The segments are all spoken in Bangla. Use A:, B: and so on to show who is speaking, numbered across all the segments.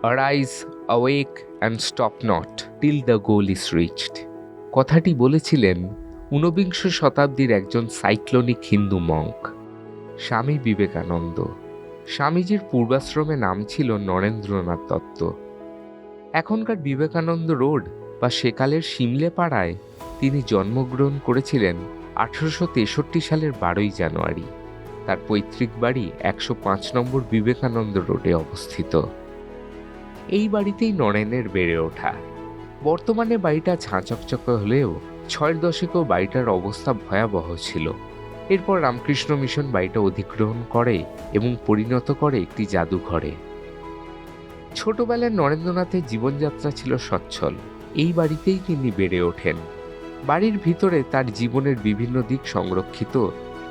A: Arise, awake and stop not till the goal is reached. কথাটি বলেছিলেন ঊনবিংশ শতাব্দীর একজন সাইক্লোনিক হিন্দু মঙ্ক, স্বামী বিবেকানন্দ। স্বামীজির পূর্বাশ্রমে নাম ছিল নরেন্দ্রনাথ দত্ত। এখনকার বিবেকানন্দ রোড বা সেকালের সিমলে পাড়ায় তিনি জন্মগ্রহণ করেছিলেন 1863 সালের 12ই জানুয়ারি। তার পৈতৃক বাড়ি 105 নম্বর বিবেকানন্দ রোডে অবস্থিত। এই বাড়িতেই নরেনের বেড়ে ওঠা। বর্তমানে বাড়িটা ঝাঁচকচক হলেও 6 দশকেও বাড়িটার অবস্থা ভয়াবহ ছিল। এরপর রামকৃষ্ণ মিশন বাড়িটা অধিগ্রহণ করে এবং পরিণত করে একটি জাদুঘরে। ছোটবেলায় নরেন্দ্রনাথের জীবনযাত্রা ছিল সচ্ছল। এই বাড়িতেই তিনি বেড়ে ওঠেন। বাড়ির ভিতরে তার জীবনের বিভিন্ন দিক সংরক্ষিত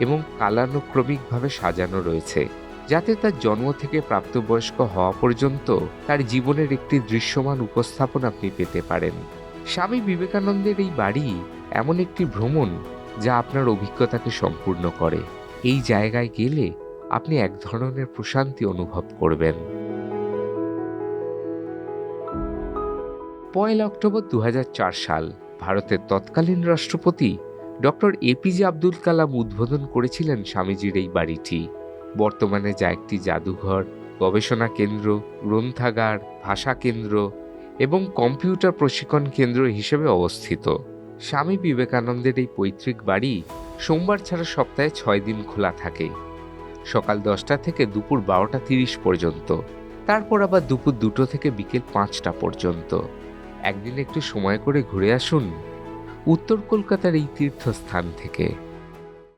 A: এবং কালানুক্রমিকভাবে সাজানো রয়েছে, যাতে তার জন্ম থেকে প্রাপ্তবয়স্ক হওয়া পর্যন্ত তার জীবনের একটি দৃশ্যমান উপস্থাপন আপনি পেতে পারেন। স্বামী বিবেকানন্দের এই বাড়ি এমন একটি ভ্রমণ যা আপনার অভিজ্ঞতাকে সম্পূর্ণ করে। এই জায়গায় গেলে আপনি এক ধরনের প্রশান্তি অনুভব করবেন। 1 অক্টোবর 2004 সাল ভারতের তৎকালীন রাষ্ট্রপতি ডক্টর এপিজে আব্দুল কালাম উদ্বোধন করেছিলেন স্বামীজির এই বাড়িটি। বর্তমানে যা একটি জাদুঘর, গবেষণা কেন্দ্র, গ্রন্থাগার, ভাষা কেন্দ্র এবং কম্পিউটার প্রশিক্ষণ কেন্দ্র হিসেবে অবস্থিত। স্বামী বিবেকানন্দের এই পৈতৃক বাড়ি সোমবার ছাড়া সপ্তাহে 6 দিন খোলা থাকে, সকাল 10টা থেকে দুপুর 12টা 30 পর্যন্ত, তারপর আবার দুপুর 2টো থেকে বিকেল 5টা পর্যন্ত। একদিন একটু সময় করে ঘুরে আসুন উত্তর কলকাতার এই তীর্থস্থান থেকে।